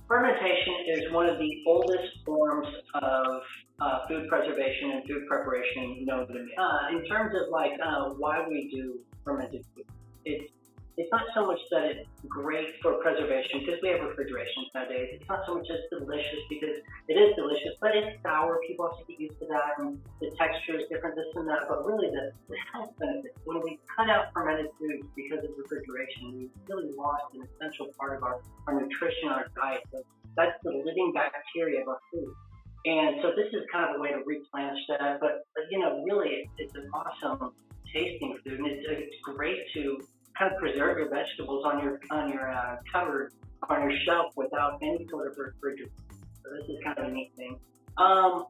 Fermentation is one of the oldest forms of food preservation and food preparation known to me. In terms of why we do fermented food, it's not so much that it's great for preservation because we have refrigeration nowadays. It's not so much as delicious because it is delicious, but it's sour. People have to get used to that, and the texture is different, this and that. But really, the health benefits, when we cut out fermented foods because of refrigeration, we really lost an essential part of our nutrition, our diet. So that's the living bacteria of our food. And so this is kind of a way to replenish that. But really, it's an awesome tasting food, and it's great to kind of preserve your vegetables on your cupboard, on your shelf without any sort of refrigerant. So this is kind of a neat thing.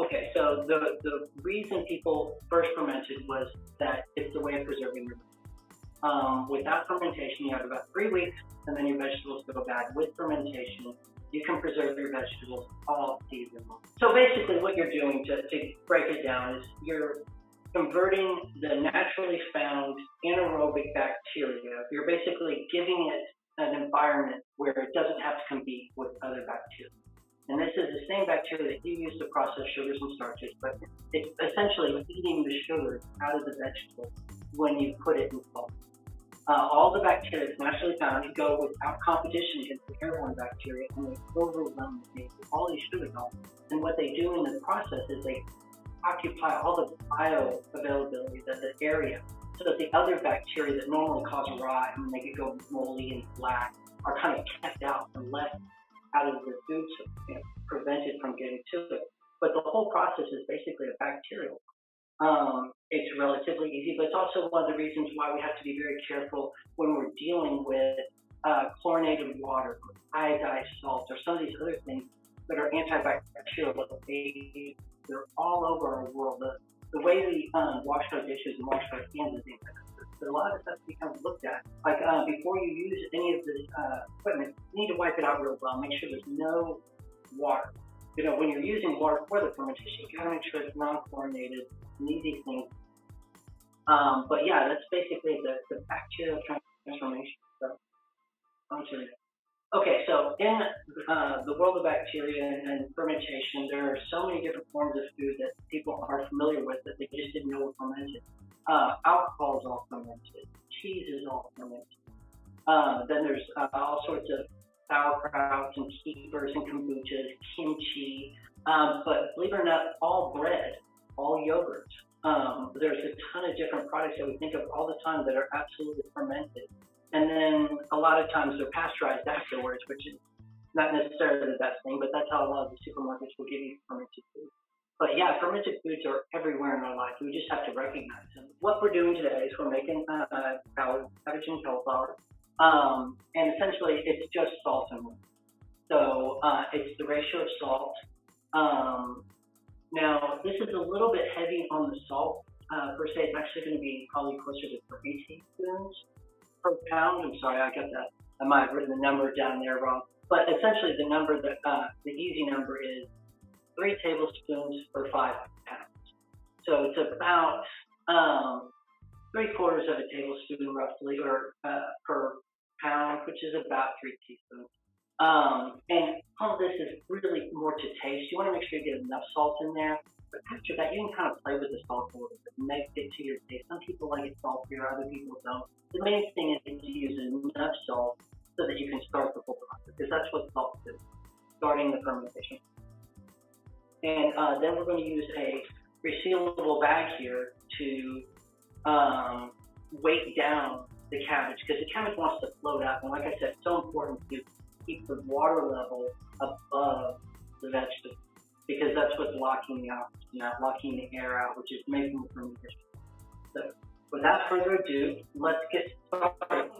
Okay, so the reason people first fermented was that it's the way of preserving your vegetables. Without fermentation, you have about 3 weeks, and then your vegetables go bad. With fermentation, you can preserve your vegetables all season long. So basically what you're doing, to break it down, is you're converting the naturally found anaerobic bacteria. You're basically giving it an environment where it doesn't have to compete with other bacteria. And this is the same bacteria that you use to process sugars and starches, but it's essentially eating the sugar out of the vegetable when you put it in salt. All the bacteria that's naturally found, you go without competition against the airborne bacteria, and they overwhelm all these sugar molecules. And what they do in the process is they occupy all the bioavailability, the area, so that the other bacteria that normally cause rot and make it go moldy and black are kind of kept out and left out of the food, so prevented from getting to it. But the whole process is basically a bacterial. It's relatively easy, but it's also one of the reasons why we have to be very careful when we're dealing with chlorinated water, or iodized salt, or some of these other things that are antibacterial. They're all over our world. The way we wash our dishes and wash our hands is antibacterial. So a lot of stuff we kind of looked at. Like before you use any of this equipment, you need to wipe it out real well. Make sure there's no water. When you're using water for the fermentation, you gotta make sure it's non-chlorinated and these things. But yeah, that's basically the bacterial transformation. So, okay, so in the world of bacteria and fermentation, there are so many different forms of food that people are familiar with that they just didn't know were fermented. Alcohol is all fermented. Cheese is all fermented. Then there's all sorts of sauerkrauts and keepers and kombuchas, kimchi. But believe it or not, all bread, all yogurt. There's a ton of different products that we think of all the time that are absolutely fermented. And then a lot of times they're pasteurized afterwards, which is not necessarily the best thing, but that's how a lot of the supermarkets will give you fermented food. But yeah, fermented foods are everywhere in our life. We just have to recognize them. What we're doing today is we're making cabbage and cauliflower. And essentially it's just salt and water. So it's the ratio of salt. Now, this is a little bit heavy on the salt. Per se, it's actually going to be probably closer to 3 teaspoons per pound. I'm sorry, I might have written the number down there wrong. But essentially the number that, the easy number is 3 tablespoons per 5 pounds. So it's about 3/4 of a tablespoon roughly, or per pound, which is about 3 teaspoons. And all this is really more to taste. You want to make sure you get enough salt in there. But after that, you can kind of play with the salt a little bit, make it to your taste. Some people like it saltier, other people don't. The main thing is to use enough salt so that you can start the whole process, because that's what salt is, starting the fermentation. And then we're going to use a resealable bag here to weight down the cabbage, because the cabbage wants to float out. And like I said, it's so important to keep the water level above the vegetable, because that's what's locking the oxygen out, locking the air out, which is making the fermentation. So without further ado, let's get started.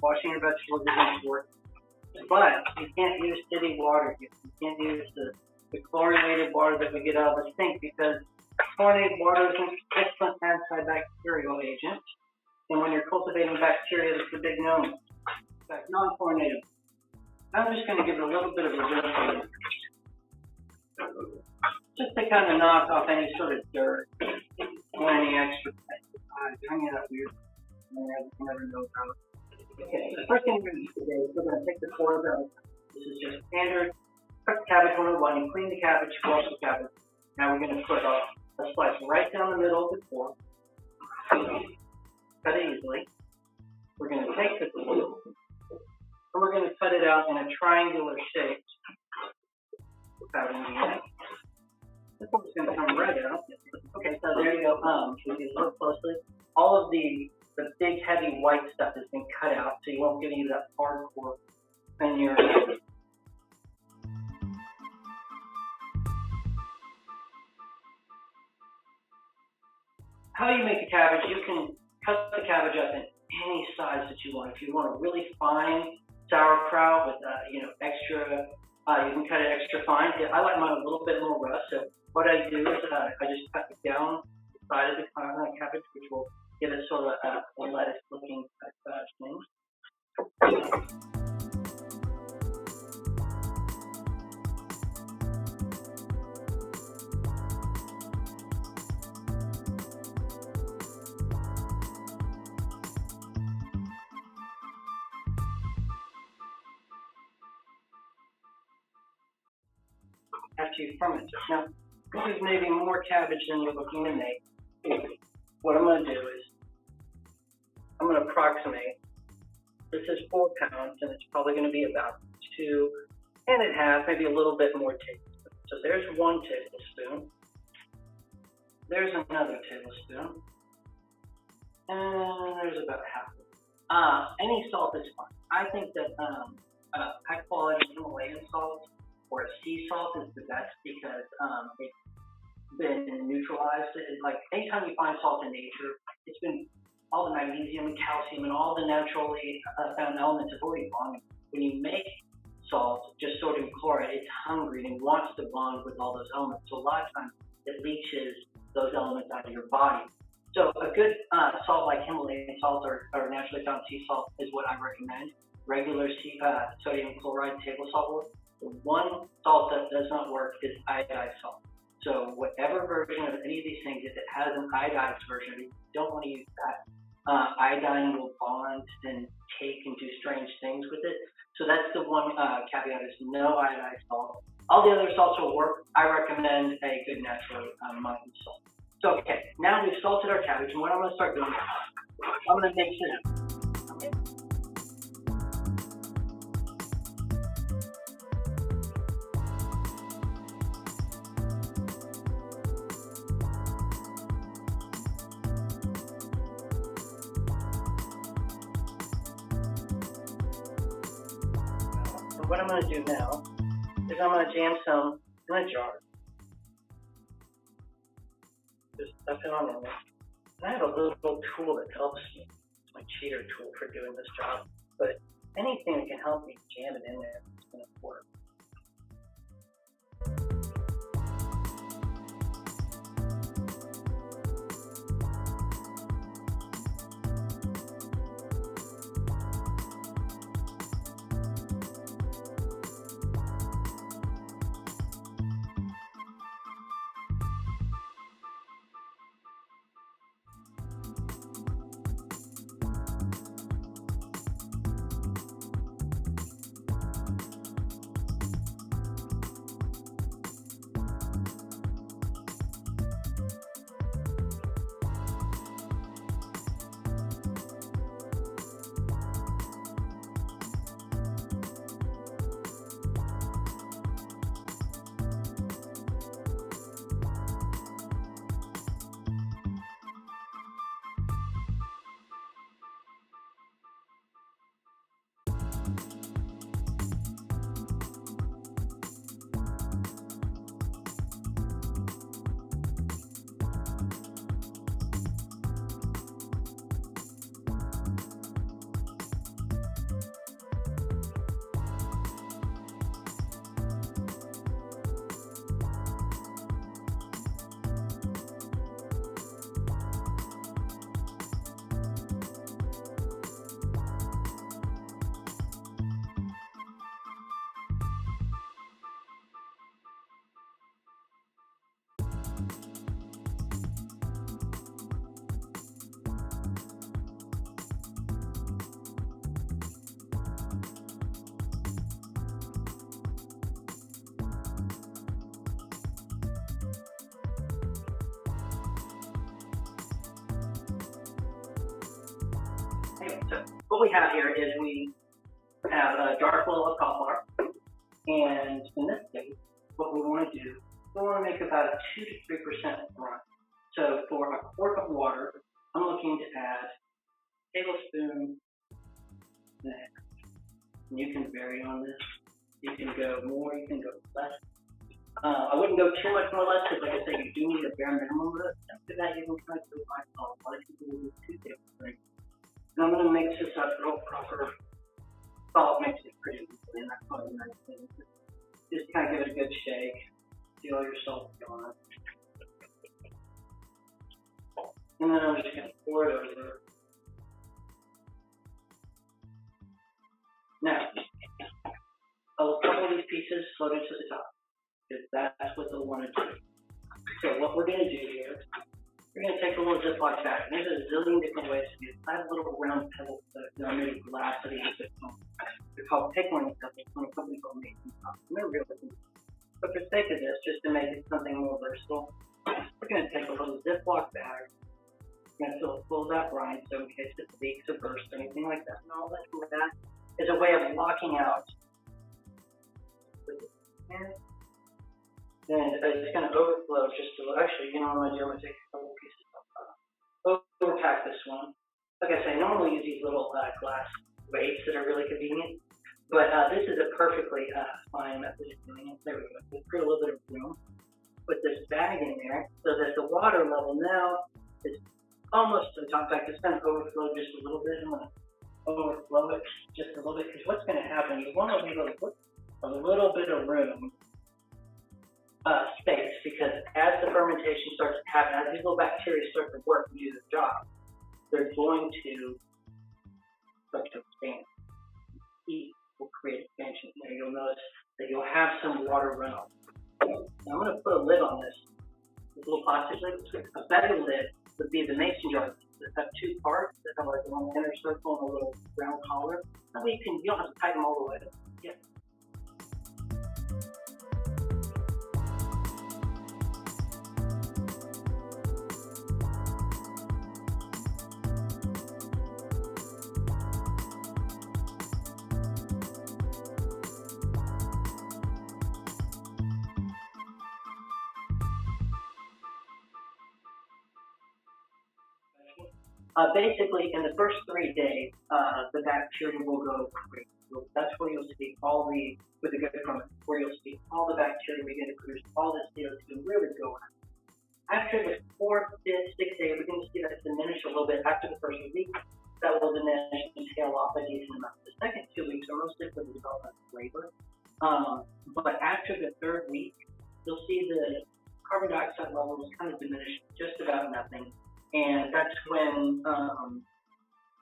Washing your vegetables is important, but you can't use city water. You can't use the chlorinated water that we get out of the sink, because chlorinated water is an excellent antibacterial agent. And when you're cultivating bacteria, that's a big no. In fact, non-chlorinated. I'm just going to give it a little bit of a whisk, just to kind of knock off any sort of dirt or any extra pesticides. I mean, that's weird. You never know about it. Okay, so the first thing we're going to do today is we're going to take the core out. This is just standard cooked cabbage 101. You clean the cabbage, wash the cabbage. Now we're going to put a slice right down the middle of the fork. Cut it easily. We're going to take the fork and we're going to cut it out in a triangular shape. Without anything. The fork's going to come right out. Okay, so there you go. If you look closely, all of the big heavy white stuff has been cut out, so you won't get any of that hard pork in your. How you make a cabbage? You can cut the cabbage up in any size that you want. If you want a really fine sauerkraut with extra, you can cut it extra fine. I like mine a little bit more rough. So what I do is I just cut it down the side of the cabbage, which will give it sort of a lettuce-looking type thing. After you ferment it. Now, this is maybe more cabbage than you're looking to make. What I'm going to do is, I'm going to approximate. This is 4 pounds, and it's probably going to be about 2.5, maybe a little bit more tablespoons. So there's 1 tablespoon. There's another tablespoon. And there's about half of it. Any salt is fine. I think that high quality Himalayan salt or a sea salt is the best because it's been neutralized. Like anytime you find salt in nature, it's been all the magnesium and calcium and all the naturally found elements have already gone. When you make salt, just sodium chloride, it's hungry and wants to bond with all those elements. So a lot of times it leaches those elements out of your body. So a good salt like Himalayan salt or naturally found sea salt is what I recommend. Regular sodium chloride table salt works. The one salt that does not work is iodized salt. So whatever version of any of these things, if it has an iodized version, you don't want to use that. Iodine will bond and take and do strange things with it. So that's the one caveat is no iodized salt. All the other salts will work. I recommend a good natural mountain salt. So okay, now we've salted our cabbage, and what I'm going to start doing is I'm going to mix it up. Okay. What I'm going to do now is I'm going to jam some in a jar. Just stuff it on in there. And I have a little tool that helps me. It's my cheater tool for doing this job. But anything that can help me jam it in there is going to work. So what we have here is we have a jar full of cauliflower, and in this case, what we want to do, we want to make about a 2 to 3% run. So for a quart of water, I'm looking to add a tablespoon and a half. And you can vary on this. You can go more, you can go less. I wouldn't go too much more or less because, like I said, you do need a bare minimum of it. After that, you can try to do my salt. A lot of people will do 2 tablespoons. And I'm going to mix this up real proper. Salt makes it pretty easily, and that's one of the nice things. Just kind of give it a good shake. See all your salt gone. And then I'm just going to pour it over. Now, a couple of these pieces floated to the top, because that's what they'll want to do. So what we're going to do here, we're going to take a little Ziploc bag. There's a zillion different ways to do it. I have little round pebbles that are made of glass that are used at home. They're called pickling pebbles from a company called Mason. And they're really good. But for the sake of this, just to make it something more versatile, we're going to take a little Ziploc bag. We're going to fill it full of that brine, so in case it leaks or bursts or anything like that. And all that is a way of locking out. And it's going to overflow just a little. Actually, you know what I'm going to do? I'm going to take a couple pieces of overpack this one. Like I say, normally we use these little glass weights that are really convenient, but this is a perfectly fine method of doing it. There we go. Just put a little bit of room. Put this bag in there so that the water level now is almost to the top. In fact, it's going to overflow just a little bit. I'm going to overflow it just a little bit because what's going to happen, you want to leave a little bit of room, space, because as the fermentation starts to happen, as these little bacteria start to work and do their job, they're going to start to expand. Heat will create expansion. There you'll notice that you'll have some water runoff. Now I'm going to put a lid on this little plastic lid. A better lid would be the mason jar that have 2 parts that have like a little inner circle and a little round collar. That way you don't have to tighten them all the way. Yeah. Basically, in the first 3 days, the bacteria will go crazy. So that's where you'll see with the good ferment, where you'll see all the bacteria begin to produce all this CO2 really go out. After the 4th, 5th, 6th day, we're going to see that diminish a little bit. After the first week, that will diminish and tail off a decent amount. The second 2 weeks are mostly for the development of flavor. But after the 3rd week, you'll see the carbon dioxide levels kind of diminish just about nothing. And that's when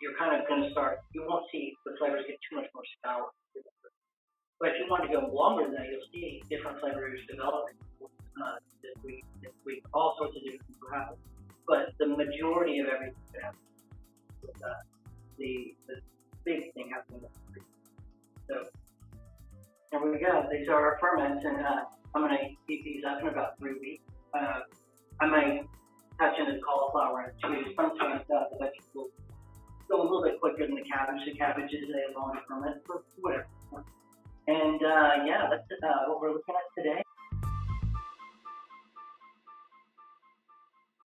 you're kind of going to start, you won't see the flavors get too much more sour. But if you want to go longer than that, you'll see different flavors developing this week. All sorts of different things will happen. But the majority of everything happens with the big thing happening this week. So, there we go. These are our ferments, and I'm going to heat these up in about 3 weeks. I might touch into the cauliflower and too. Sometimes the vegetables go a little bit quicker than the cabbage. The cabbage is a longer ferment, but whatever. And yeah, that's what we're looking at today.